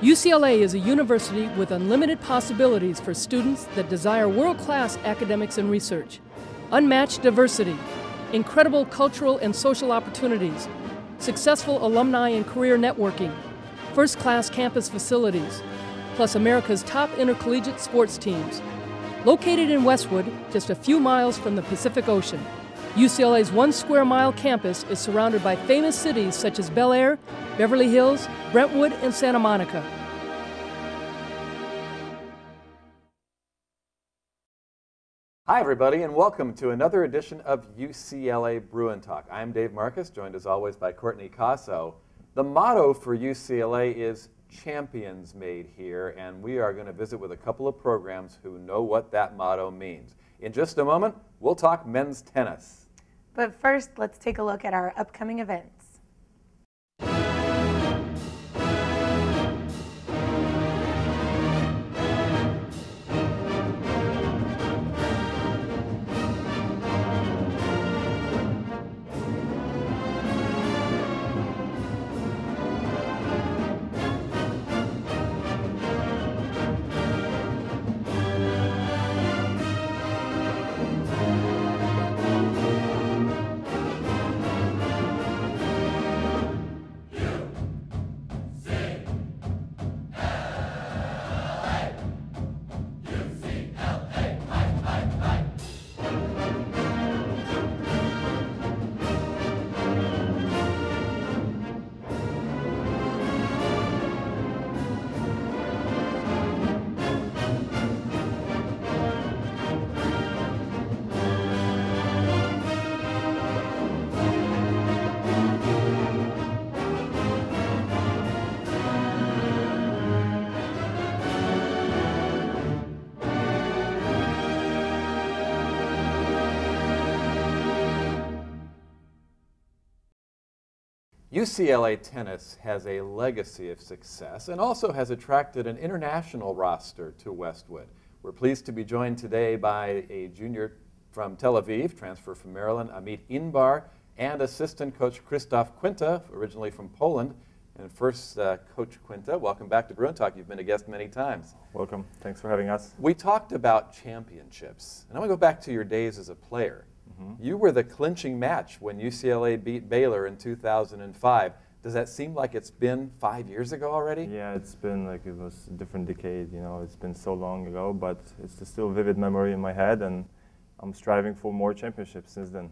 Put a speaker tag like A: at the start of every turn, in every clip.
A: UCLA is a university with unlimited possibilities for students that desire world-class academics and research, unmatched diversity, incredible cultural and social opportunities, successful alumni and career networking, first-class campus facilities, plus America's top intercollegiate sports teams. Located in Westwood, just a few miles from the Pacific Ocean, UCLA's 1 square mile campus is surrounded by famous cities such as Bel Air, Beverly Hills, Brentwood, and Santa Monica.
B: Hi everybody, and welcome to another edition of UCLA Bruin Talk. I'm Dave Marcus, joined as always by Courtney Casso. The motto for UCLA is Champions Made Here, and we are going to visit with a couple of programs who know what that motto means. In just a moment, we'll talk men's tennis.
C: But first, let's take a look at our upcoming events.
B: UCLA tennis has a legacy of success and also has attracted an international roster to Westwood. We're pleased to be joined today by a junior from Tel Aviv, transfer from Maryland, Amit Inbar, and assistant coach Kwinta, originally from Poland. And first, Coach Kwinta, welcome back to Bruin Talk. You've been a guest many times.
D: Welcome. Thanks for having us.
B: We talked about championships, and I want to go back to your days as a player. You were the clinching match when UCLA beat Baylor in 2005. Does that seem like it's been 5 years ago already?
D: Yeah, it's been like it was a different decade, you know, it's been so long ago, but it's still a vivid memory in my head, and I'm striving for more championships since then.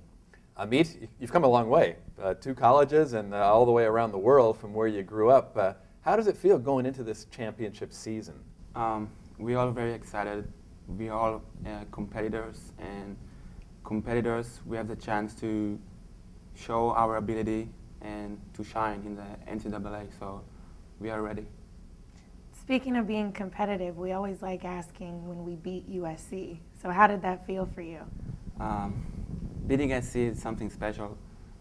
B: Amit, you've come a long way, 2 colleges and all the way around the world from where you grew up. How does it feel going into this championship season?
E: We're all very excited. We are all competitors, and we have the chance to show our ability and to shine in the NCAA, so we are ready.
C: Speaking of being competitive, we always like asking when we beat USC. So how did that feel for you?
E: Beating SC is something special.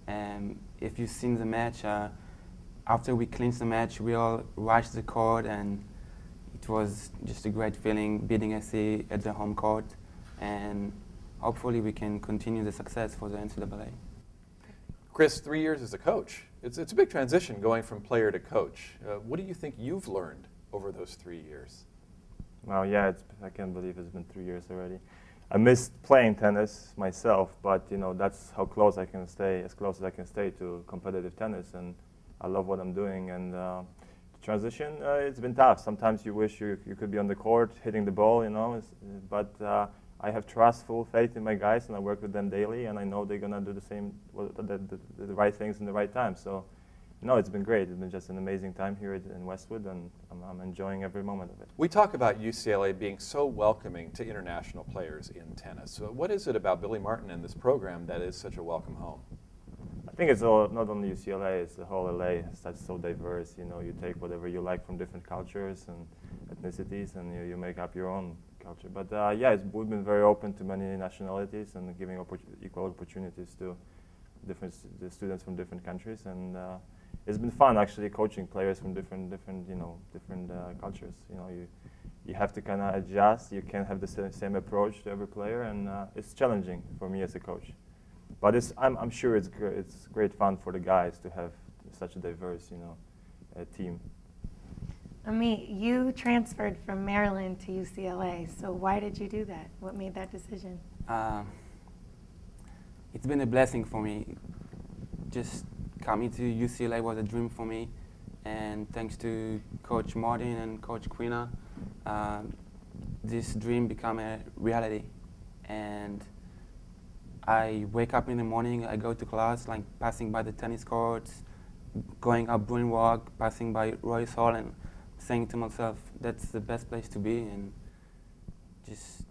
E: And if you've seen the match, after we clinched the match, we all rushed the court, and it was just a great feeling beating SC at the home court. And hopefully we can continue the success for the NCAA.
B: Kris, 3 years as a coach. It's a big transition going from player to coach. What do you think you've learned over those 3 years?
D: Well, yeah, I can't believe it's been 3 years already. I missed playing tennis myself, but you know that's how close I can stay, as close as I can stay to competitive tennis, and I love what I'm doing. And the transition, it's been tough. Sometimes you wish you could be on the court hitting the ball, you know, but I have trust, full faith in my guys, and I work with them daily, and I know they're going to do the same, the right things in the right time. So, no, it's been great. It's been just an amazing time here in Westwood, and I'm enjoying every moment of it.
B: We talk about UCLA being so welcoming to international players in tennis. So what is it about Billy Martin and this program that is such a welcome home?
D: I think it's not only UCLA, it's the whole LA. It's so diverse. You know, you take whatever you like from different cultures and ethnicities, and you make up your own culture. But yeah, we've been very open to many nationalities and giving equal opportunities to the students from different countries. And it's been fun actually coaching players from different cultures. You know, you have to kind of adjust. You can't have the same approach to every player, and it's challenging for me as a coach. But I'm sure it's great fun for the guys to have such a diverse, team.
C: Amit, you transferred from Maryland to UCLA, so why did you do that? What made that decision?
E: It's been a blessing for me. Just coming to UCLA was a dream for me, and thanks to Coach Martin and Coach Kwinta, this dream became a reality. And I wake up in the morning, I go to class, like passing by the tennis courts, going up Bruin Walk, passing by Royce Hall, and saying to myself, that's the best place to be, and just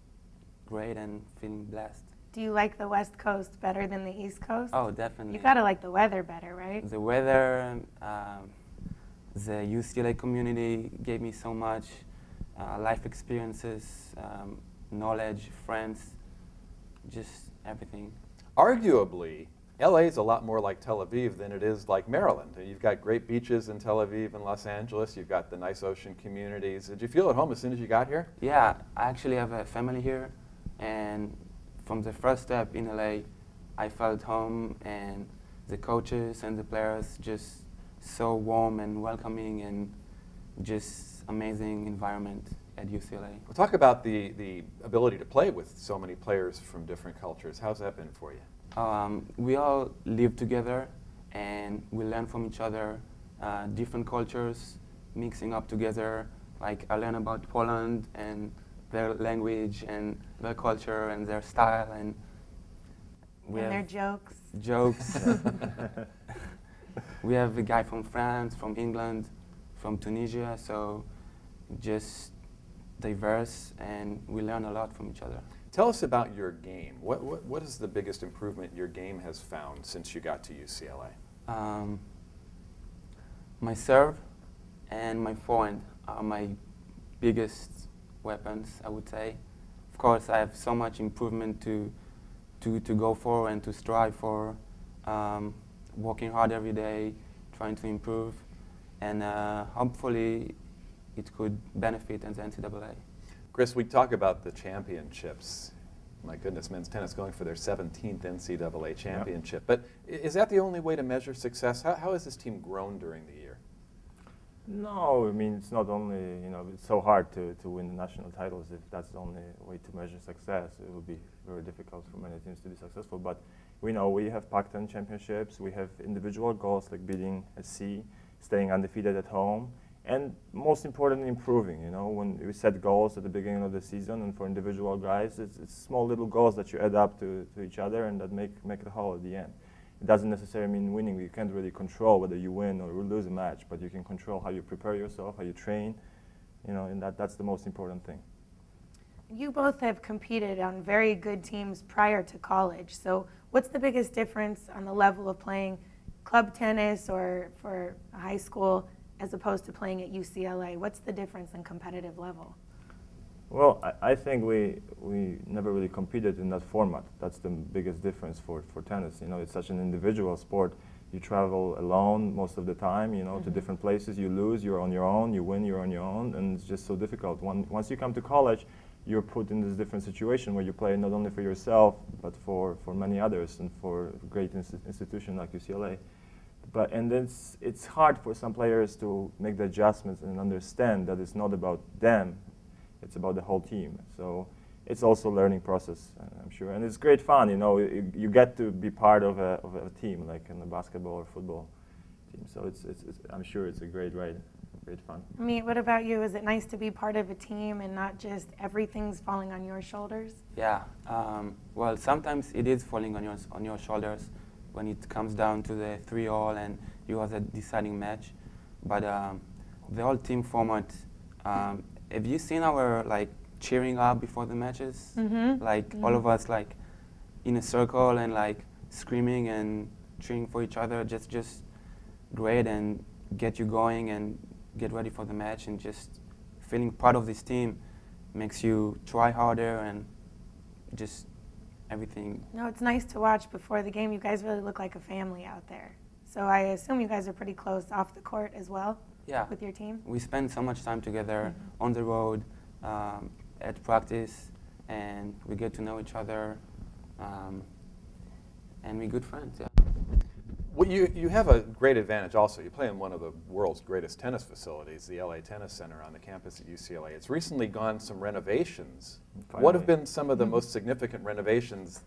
E: great and feeling blessed.
C: Do you like the West Coast better than the East Coast?
E: Oh, definitely.
C: You gotta like the weather better, right?
E: The weather, the UCLA community gave me so much, life experiences, knowledge, friends, just everything.
B: Arguably, LA is a lot more like Tel Aviv than it is like Maryland. You've got great beaches in Tel Aviv and Los Angeles. You've got the nice ocean communities. Did you feel at home as soon as you got here?
E: Yeah, I actually have a family here, and from the first step in LA, I felt home, and the coaches and the players just so warm and welcoming, and just amazing environment at UCLA.
B: Well, talk about the ability to play with so many players from different cultures. How's that been for you?
E: We all live together, and we learn from each other, different cultures mixing up together. Like I learn about Poland and their language and their culture and their style, and
C: their jokes.
E: Jokes. We have a guy from France, from England, from Tunisia, so just diverse, and we learn a lot from each other.
B: Tell us about your game. What is the biggest improvement your game has found since you got to UCLA?
E: My serve and my forehand are my biggest weapons, I would say. Of course, I have so much improvement to go for and to strive for, working hard every day, trying to improve, and hopefully it could benefit in the NCAA.
B: Kris, we talk about the championships. My goodness, men's tennis going for their 17th NCAA championship. Yep. But is that the only way to measure success? How has this team grown during the year?
D: No, I mean, it's not only, it's so hard to win national titles. If that's the only way to measure success, it would be very difficult for many teams to be successful. But we know we have Pac-10 championships, we have individual goals like beating SC, staying undefeated at home, and most importantly, improving. When we set goals at the beginning of the season, and for individual guys, it's small little goals that you add up to each other and that make the whole at the end. It doesn't necessarily mean winning. You can't really control whether you win or lose a match, but you can control how you prepare yourself, how you train, and that's the most important thing.
C: You both have competed on very good teams prior to college, so what's the biggest difference on the level of playing club tennis or for high school as opposed to playing at UCLA? What's the difference in competitive level?
D: Well, I think we never really competed in that format. That's the biggest difference for tennis. It's such an individual sport. You travel alone most of the time, to different places. You lose, you're on your own. You win, you're on your own. And it's just so difficult. Once you come to college, you're put in this different situation where you play not only for yourself, but for many others and for a great institution like UCLA. And it's hard for some players to make the adjustments and understand that it's not about them, it's about the whole team. So it's also a learning process, I'm sure. And it's great fun, you get to be part of a team, like in a basketball or football team. So I'm sure it's a great ride, great fun.
C: Amit, what about you? Is it nice to be part of a team and not just everything's falling on your shoulders?
E: Yeah, well, sometimes it is falling on your shoulders when it comes down to the 3-all and you have a deciding match. But the whole team format, have you seen our cheering up before the matches? All of us in a circle and screaming and cheering for each other, just great, and get you going and get ready for the match, and just feeling part of this team makes you try harder and just everything.
C: No, it's nice to watch before the game. You guys really look like a family out there. So I assume you guys are pretty close off the court as well.
E: Yeah.
C: With your team?
E: We spend so much time together on the road, at practice, and we get to know each other, and we're good friends, yeah.
B: Well, you have a great advantage also. You play in one of the world's greatest tennis facilities, the LA Tennis Center on the campus at UCLA. It's recently gone some renovations.
D: Finally.
B: What have been some of the most significant renovations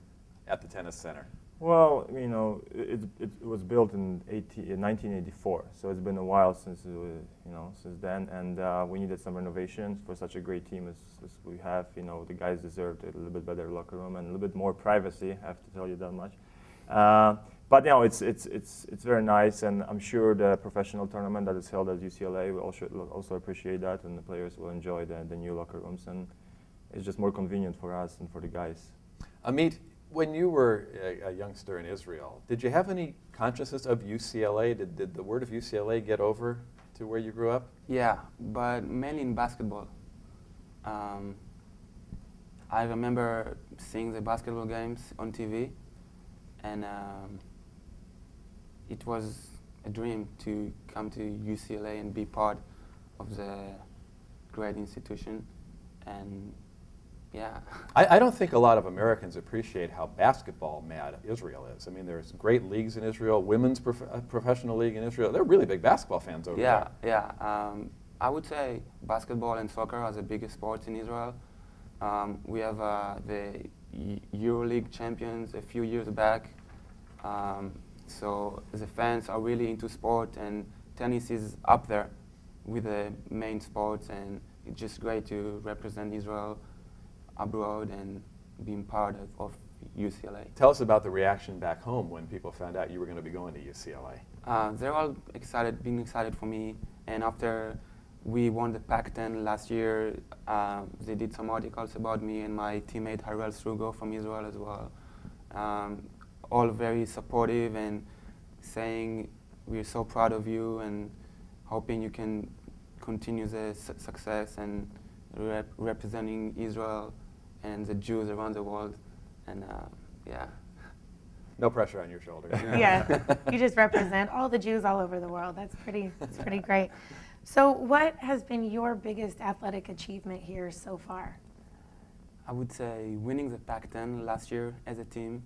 B: at the tennis center?
D: Well, you know, it was built in 1984, so it's been a while since since then, and we needed some renovations for such a great team as we have. You know, the guys deserved a little bit better locker room and a little bit more privacy. I have to tell you that much. But you know, it's very nice, and I'm sure the professional tournament that is held at UCLA will also appreciate that, and the players will enjoy the new locker rooms, and it's just more convenient for us and for the guys.
B: Amit, when you were a youngster in Israel, did you have any consciousness of UCLA? Did the word of UCLA get over to where you grew up?
E: Yeah, but mainly in basketball. I remember seeing the basketball games on TV, and it was a dream to come to UCLA and be part of the great institution. And yeah.
B: I don't think a lot of Americans appreciate how basketball mad Israel is. I mean, there's great leagues in Israel, women's professional league in Israel. They're really big basketball fans over there.
E: Yeah. I would say basketball and soccer are the biggest sports in Israel. We have the EuroLeague champions a few years back. So the fans are really into sport, and tennis is up there with the main sports, and it's just great to represent Israel abroad and being part of UCLA.
B: Tell us about the reaction back home when people found out you were going to be going to UCLA.
E: They're all being excited for me, and after we won the Pac-10 last year, they did some articles about me and my teammate Harel Strugo from Israel as well. All very supportive and saying we're so proud of you and hoping you can continue the success and representing Israel and the Jews around the world. And yeah.
B: No pressure on your shoulders.
C: Yeah, you just represent all the Jews all over the world. That's pretty great. So what has been your biggest athletic achievement here so far?
E: I would say winning the Pac-10 last year as a team,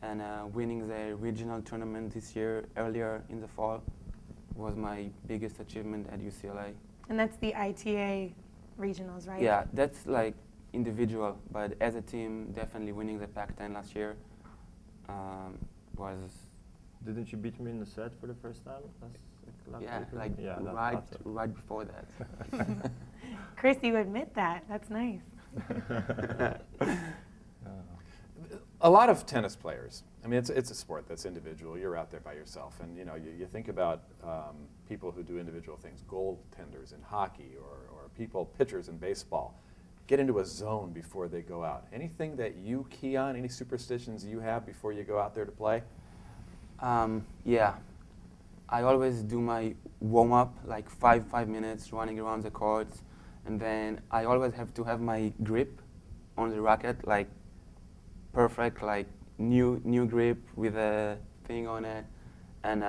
E: and winning the regional tournament this year earlier in the fall was my biggest achievement at UCLA.
C: And that's the ITA regionals, right?
E: Yeah, that's like individual, but as a team, definitely winning the Pac-10 last year was.
D: Didn't you beat me in the set for the first time?
E: Right before that.
C: Kris, you admit that. That's nice.
B: A lot of tennis players, I mean, it's a sport that's individual. You're out there by yourself. And, you know, you think about people who do individual things, goaltenders in hockey or pitchers in baseball, get into a zone before they go out. Anything that you key on, any superstitions you have before you go out there to play?
E: Yeah. I always do my warm-up, like five minutes running around the courts. And then I always have to have my grip on the racket, like perfect, like new grip with a thing on it, and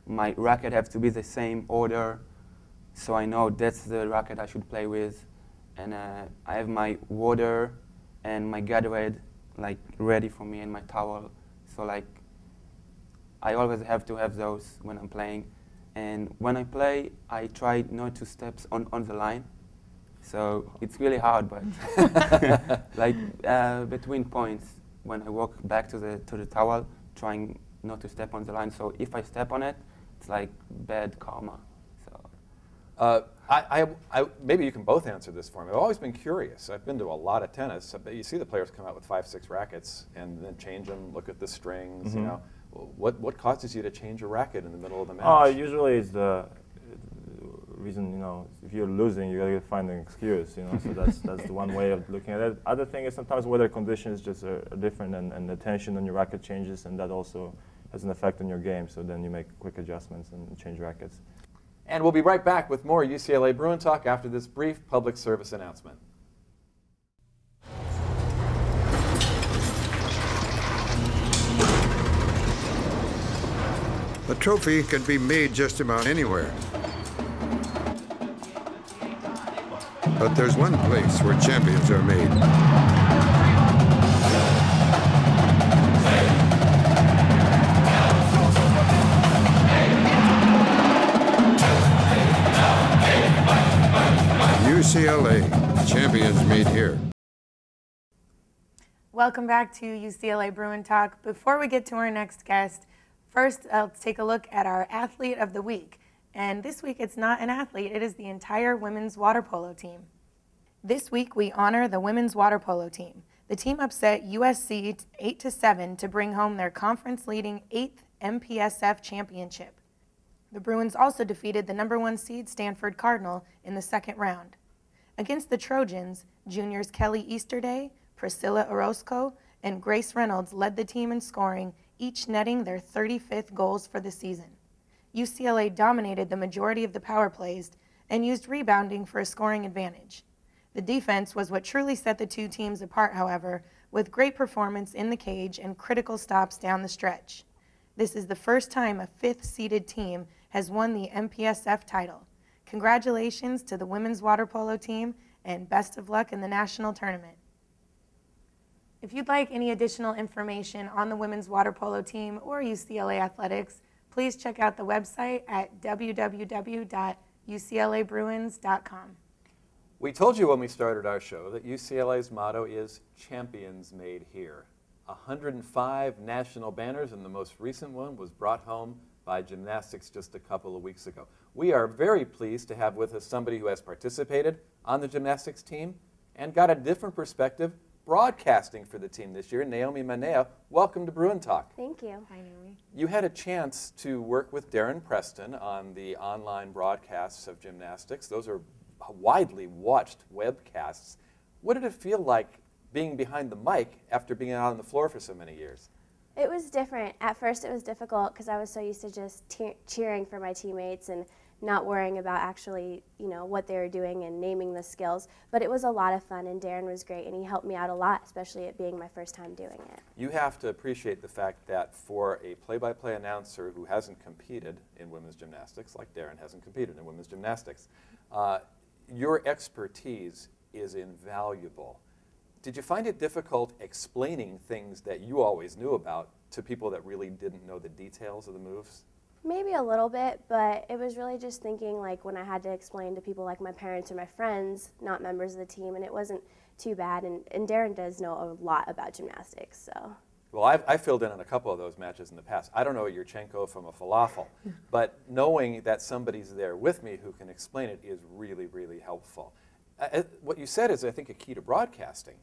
E: my racket has to be the same order, so I know that's the racket I should play with, and I have my water and my Gatorade like ready for me and my towel, so like I always have to have those when I'm playing, and when I play I try not to step on the line. So it's really hard, but like between points, when I walk back to the towel, trying not to step on the line. So if I step on it, it's like bad karma. So
B: maybe you can both answer this for me. I've always been curious. I've been to a lot of tennis. You see the players come out with 5-6 rackets and then change them. Look at the strings.
D: Mm-hmm.
B: You know, what causes you to change a racket in the middle of the match?
D: Usually it's the reason, you know, if you're losing, you gotta find an excuse, you know. So that's the one way of looking at it. Other thing is sometimes weather conditions just are different, and the tension on your racket changes, and that also has an effect on your game. So then you make quick adjustments and change rackets.
B: And we'll be right back with more UCLA Bruin Talk after this brief public service announcement.
F: A trophy can be made just about anywhere. But there's one place where champions are made. UCLA. Champions meet here.
C: Welcome back to UCLA Bruin Talk. Before we get to our next guest, first let's take a look at our Athlete of the Week. And this week it's not an athlete, it is the entire women's water polo team. This week we honor the women's water polo team. The team upset USC 8-7 to bring home their conference-leading 8th MPSF championship. The Bruins also defeated the #1 seed Stanford Cardinal in the second round. Against the Trojans, juniors Kelly Easterday, Priscilla Orozco, and Grace Reynolds led the team in scoring, each netting their 35th goals for the season. UCLA dominated the majority of the power plays and used rebounding for a scoring advantage. The defense was what truly set the two teams apart, however, with great performance in the cage and critical stops down the stretch. This is the first time a 5th-seeded team has won the MPSF title. Congratulations to the women's water polo team, and best of luck in the national tournament. If you'd like any additional information on the women's water polo team or UCLA athletics, please check out the website at www.uclabruins.com.
B: We told you when we started our show that UCLA's motto is Champions Made Here. 105 national banners, and the most recent one was brought home by Gymnastics just a couple of weeks ago. We are very pleased to have with us somebody who has participated on the gymnastics team and got a different perspective broadcasting for the team this year. Naomi Manea, welcome to Bruin Talk.
G: Thank you.
C: Hi, Naomi.
B: You had a chance to work with Darren Preston on the online broadcasts of gymnastics. Those are widely watched webcasts. What did it feel like being behind the mic after being out on the floor for so many years?
G: It was different. At first it was difficult because I was so used to just cheering for my teammates and not worrying about actually, what they were doing and naming the skills. But it was a lot of fun, and Darren was great, and he helped me out a lot, especially it being my first time doing it.
B: You have to appreciate the fact that for a play-by-play announcer who hasn't competed in women's gymnastics, like Darren hasn't competed in women's gymnastics, your expertise is invaluable. Did you find it difficult explaining things that you always knew about to people that really didn't know the details of the moves?
G: Maybe a little bit, but it was really just thinking like when I had to explain to people like my parents or my friends, not members of the team, and it wasn't too bad. And Darren does know a lot about gymnastics, so.
B: Well, I filled in on a couple of those matches in the past. I don't know Yurchenko from a falafel, but knowing that somebody's there with me who can explain it is really, really helpful. What you said is, I think, a key to broadcasting.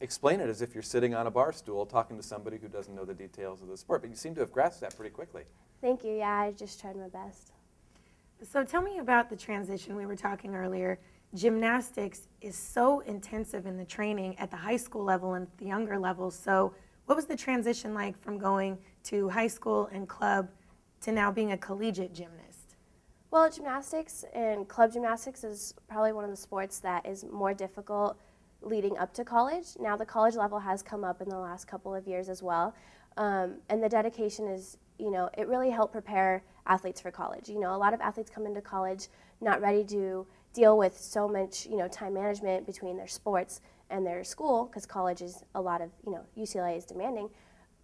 B: Explain it as if you're sitting on a bar stool talking to somebody who doesn't know the details of the sport, but you seem to have grasped that pretty quickly.
G: Thank you. Yeah, I just tried my best.
C: So tell me about the transition. We were talking earlier. Gymnastics is so intensive in the training at the high school level and the younger levels. So what was the transition like from going to high school and club to now being a collegiate gymnast?
G: Well, gymnastics and club gymnastics is probably one of the sports that is more difficult leading up to college. Now the college level has come up in the last couple of years as well. And the dedication is, it really helped prepare athletes for college. A lot of athletes come into college not ready to deal with so much, time management between their sports and their school, because college is a lot of, UCLA is demanding.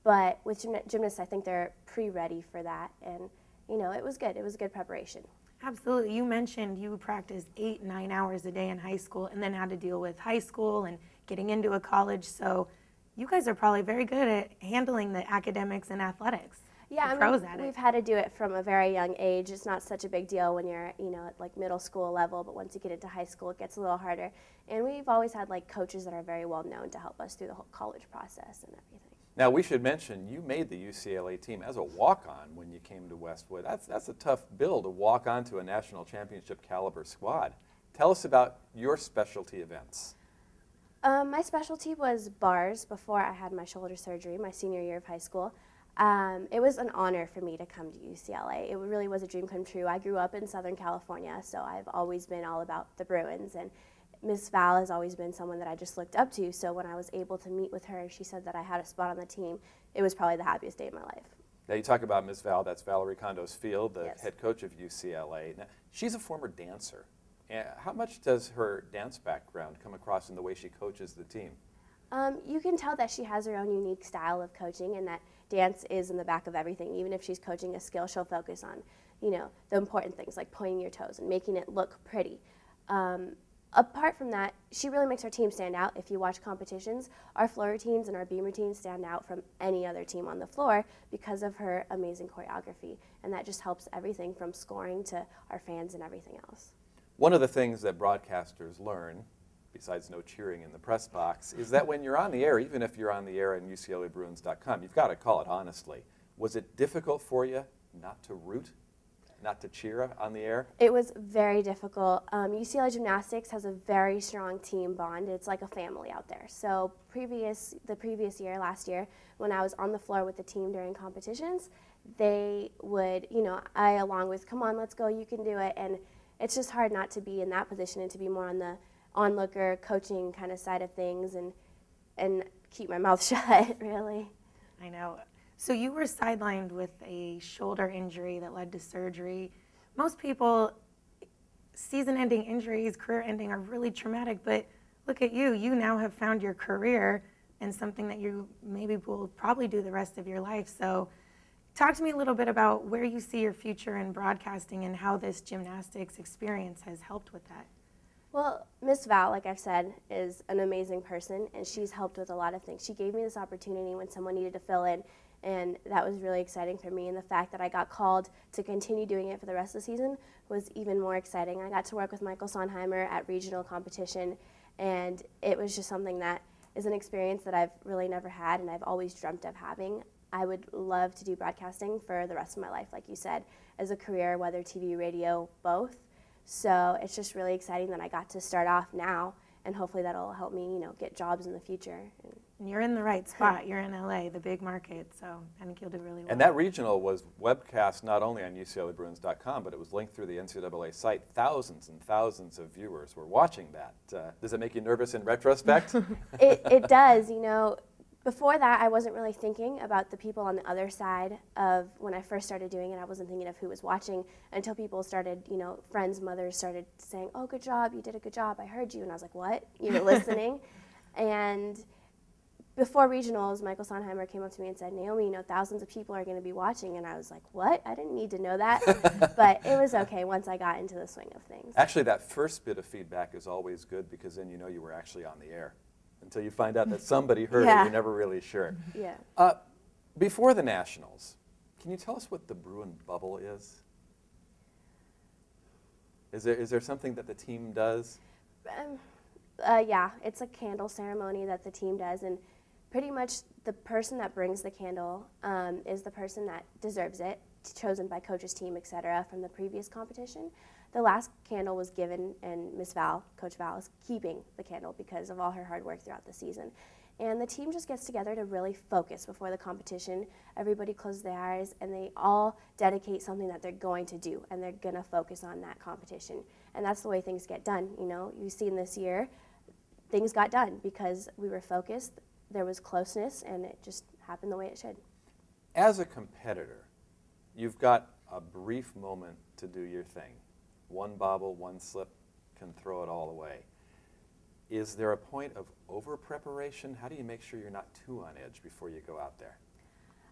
G: But with gymnasts, I think they're pre-ready for that. And, it was good. It was a good preparation.
C: Absolutely. You mentioned you practiced 8-9 hours a day in high school and then had to deal with high school and getting into a college. So you guys are probably very good at handling the academics and athletics.
G: Yeah,
C: pros at it.
G: We've had to do it from a very young age. It's not such a big deal when you're, at like middle school level, but once you get into high school, it gets a little harder. And we've always had like coaches that are very well known to help us through the whole college process and everything.
B: Now, we should mention you made the UCLA team as a walk-on when you came to Westwood. That's a tough bill to walk onto a national championship caliber squad. Tell us about your specialty events.
G: My specialty was bars before I had my shoulder surgery, my senior year of high school. It was an honor for me to come to UCLA. It really was a dream come true. I grew up in Southern California, so I've always been all about the Bruins, and Miss Val has always been someone that I just looked up to, so when I was able to meet with her, she said that I had a spot on the team. It was probably the happiest day of my life.
B: Now, you talk about Miss Val, that's Valerie Condos Field, the
G: Yes.
B: head coach of UCLA. Now, she's a former dancer. How much does her dance background come across in the way she coaches the team?
G: You can tell that she has her own unique style of coaching, and that dance is in the back of everything. Even if she's coaching a skill, she'll focus on, the important things like pointing your toes and making it look pretty. apart from that, she really makes our team stand out. If you watch competitions, our floor routines and our beam routines stand out from any other team on the floor because of her amazing choreography. And that just helps everything from scoring to our fans and everything else.
B: One of the things that broadcasters learn, besides no cheering in the press box, is that when you're on the air, even if you're on the air on UCLABruins.com, you've got to call it honestly. Was it difficult for you not to root, not to cheer on the air?
G: It was very difficult. UCLA Gymnastics has a very strong team bond. It's like a family out there. So the previous year, last year, when I was on the floor with the team during competitions, they would, I along with, come on, let's go, you can do it. And it's just hard not to be in that position and to be more on the onlooker, coaching kind of side of things and keep my mouth shut, really.
C: I know. So you were sidelined with a shoulder injury that led to surgery. Most people, season-ending injuries, career-ending, are really traumatic, but look at you. You now have found your career and something that you maybe will probably do the rest of your life. So talk to me a little bit about where you see your future in broadcasting and how this gymnastics experience has helped with that.
G: Well, Miss Val, like I've said, is an amazing person, and she's helped with a lot of things. She gave me this opportunity when someone needed to fill in, and that was really exciting for me. And the fact that I got called to continue doing it for the rest of the season was even more exciting. I got to work with Michael Sonheimer at regional competition, and it was just something that is an experience that I've really never had and I've always dreamt of having. I would love to do broadcasting for the rest of my life, like you said, as a career, whether TV, radio, both. So it's just really exciting that I got to start off now, and hopefully that'll help me, get jobs in the future.
C: And you're in the right spot. You're in LA, the big market, so I think you'll do really well.
B: And that regional was webcast not only on UCLABruins.com, but it was linked through the NCAA site. Thousands and thousands of viewers were watching that. Does it make you nervous in retrospect?
G: It does, Before that, I wasn't really thinking about the people on the other side of when I first started doing it. I wasn't thinking of who was watching until people started, friends, mothers started saying, oh, good job, you did a good job, I heard you. And I was like, what? Listening. And before regionals, Michael Sonheimer came up to me and said, Naomi, thousands of people are going to be watching. And I was like, what? I didn't need to know that. But it was okay once I got into the swing of things.
B: Actually, that first bit of feedback is always good because then you were actually on the air. Until you find out that somebody heard it, you're never really sure.
G: Yeah.
B: Before the Nationals, can you tell us what the Bruin bubble is? Is there something that the team does?
G: Yeah, it's a candle ceremony that the team does, and pretty much the person that brings the candle is the person that deserves it, chosen by coach's team, etc., from the previous competition. The last candle was given, and Miss Val, Coach Val, is keeping the candle because of all her hard work throughout the season. And the team just gets together to really focus before the competition. Everybody closes their eyes, and they all dedicate something that they're going to do, and they're going to focus on that competition. And that's the way things get done. You've seen this year, things got done because we were focused, there was closeness, and it just happened the way it should.
B: As a competitor, you've got a brief moment to do your thing. One bobble, one slip can throw it all away. Is there a point of over-preparation? How do you make sure you're not too on edge before you go out there?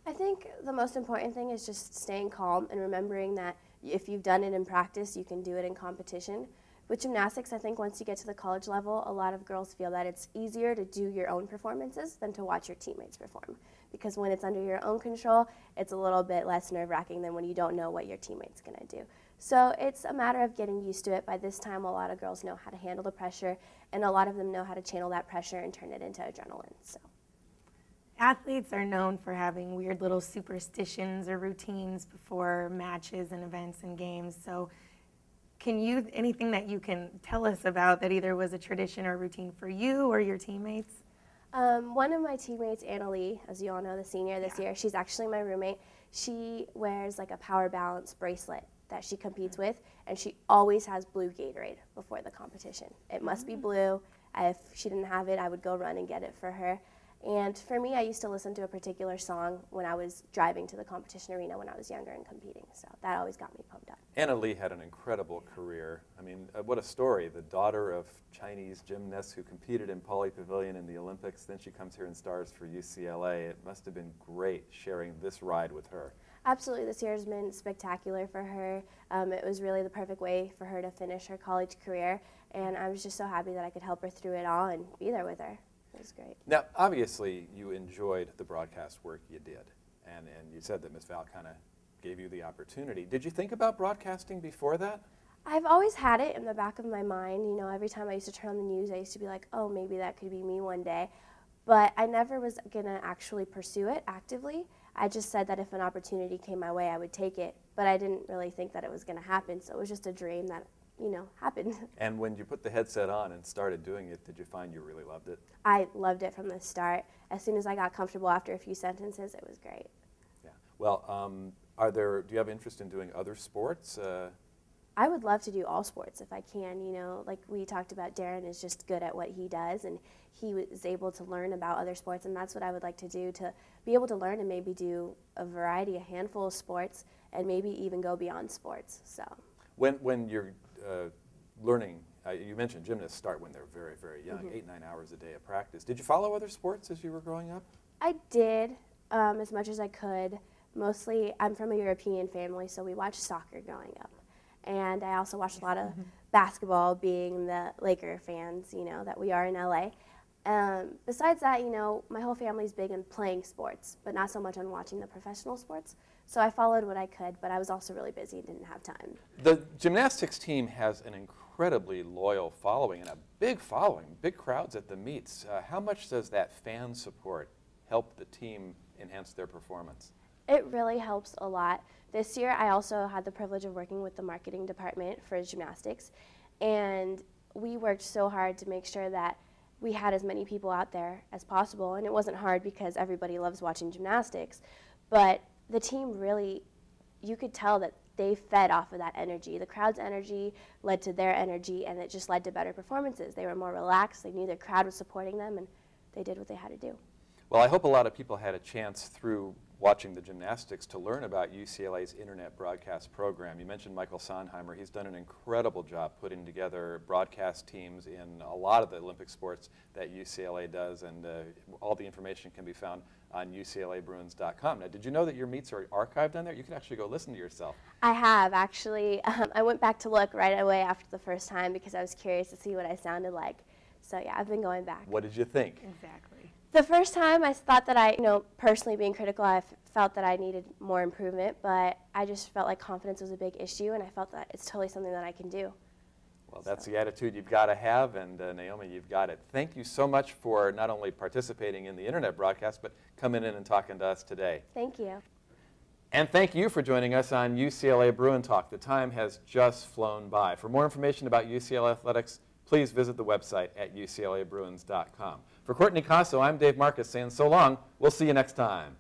G: I think the most important thing is just staying calm and remembering that if you've done it in practice, you can do it in competition. With gymnastics, I think once you get to the college level, a lot of girls feel that it's easier to do your own performances than to watch your teammates perform. Because when it's under your own control, it's a little bit less nerve-wracking than when you don't know what your teammate's going to do. So it's a matter of getting used to it. By this time, a lot of girls know how to handle the pressure, and a lot of them know how to channel that pressure and turn it into adrenaline. So,
C: athletes are known for having weird little superstitions or routines before matches and events and games. So anything that you can tell us about that either was a tradition or routine for you or your teammates?
G: One of my teammates, Anna Lee, as you all know, the senior this year, she's actually my roommate. She wears like a power balance bracelet that she competes with, and she always has blue Gatorade before the competition. It must be blue. If she didn't have it, I would go run and get it for her. And for me, I used to listen to a particular song when I was driving to the competition arena when I was younger and competing, so that always got me pumped up.
B: Anna Lee had an incredible career. I mean, what a story. The daughter of Chinese gymnasts who competed in Poly Pavilion in the Olympics, then she comes here and stars for UCLA. It must have been great sharing this ride with her.
G: Absolutely, this year has been spectacular for her. It was really the perfect way for her to finish her college career, and I was just so happy that I could help her through it all and be there with her. It was great.
B: Now, obviously, you enjoyed the broadcast work you did, and you said that Ms. Val kind of gave you the opportunity. Did you think about broadcasting before that?
G: I've always had it in the back of my mind. You know, every time I used to turn on the news, I used to be like, oh, maybe that could be me one day. But I never was going to actually pursue it actively. I just said that if an opportunity came my way, I would take it. But I didn't really think that it was going to happen, so it was just a dream that, you know, happened.
B: And when you put the headset on and started doing it, did you find you really loved it?
G: I loved it from the start. As soon as I got comfortable after a few sentences, it was great.
B: Yeah. Well, do you have interest in doing other sports?
G: I would love to do all sports if I can, you know, like we talked about, Darren is just good at what he does, and he was able to learn about other sports, and that's what I would like to do, to be able to learn and maybe do a variety, a handful of sports, and maybe even go beyond sports. So
B: when you're learning, you mentioned gymnasts start when they're very, very young, 8-9 hours a day of practice. Did you follow other sports as you were growing up?
G: I did, as much as I could. Mostly, I'm from a European family, so we watched soccer growing up. And I also watched a lot of basketball, being the Laker fans, you know, that we are in LA. Besides that, you know, my whole family's big on playing sports, but not so much on watching the professional sports. So I followed what I could, but I was also really busy and didn't have time.
B: The gymnastics team has an incredibly loyal following and a big following, big crowds at the meets. How much does that fan support help the team enhance their performance?
G: It really helps a lot. This year, I also had the privilege of working with the marketing department for gymnastics, and we worked so hard to make sure that we had as many people out there as possible, and it wasn't hard because everybody loves watching gymnastics, but the team really, you could tell that they fed off of that energy. The crowd's energy led to their energy, and it just led to better performances. They were more relaxed, they knew their crowd was supporting them, and they did what they had to do.
B: Well, I hope a lot of people had a chance through watching the gymnastics to learn about UCLA's internet broadcast program. You mentioned Michael Sondheimer. He's done an incredible job putting together broadcast teams in a lot of the Olympic sports that UCLA does, and all the information can be found on UCLABruins.com. Now, did you know that your meets are archived on there? You can actually go listen to yourself.
G: I have, actually. I went back to look right away after the first time because I was curious to see what I sounded like. So yeah, I've been going back.
B: What did you think?
C: Exactly.
G: The first time I thought that I, you know, personally being critical, I felt that I needed more improvement, but I just felt like confidence was a big issue, and I felt that it's totally something that I can do.
B: Well, that's the attitude you've got to have, and Naomi, you've got it. Thank you so much for not only participating in the internet broadcast, but coming in and talking to us today.
G: Thank you.
B: And thank you for joining us on UCLA Bruin Talk. The time has just flown by. For more information about UCLA athletics, please visit the website at UCLABruins.com. For Courtney Casso, I'm Dave Marcus saying so long. We'll see you next time.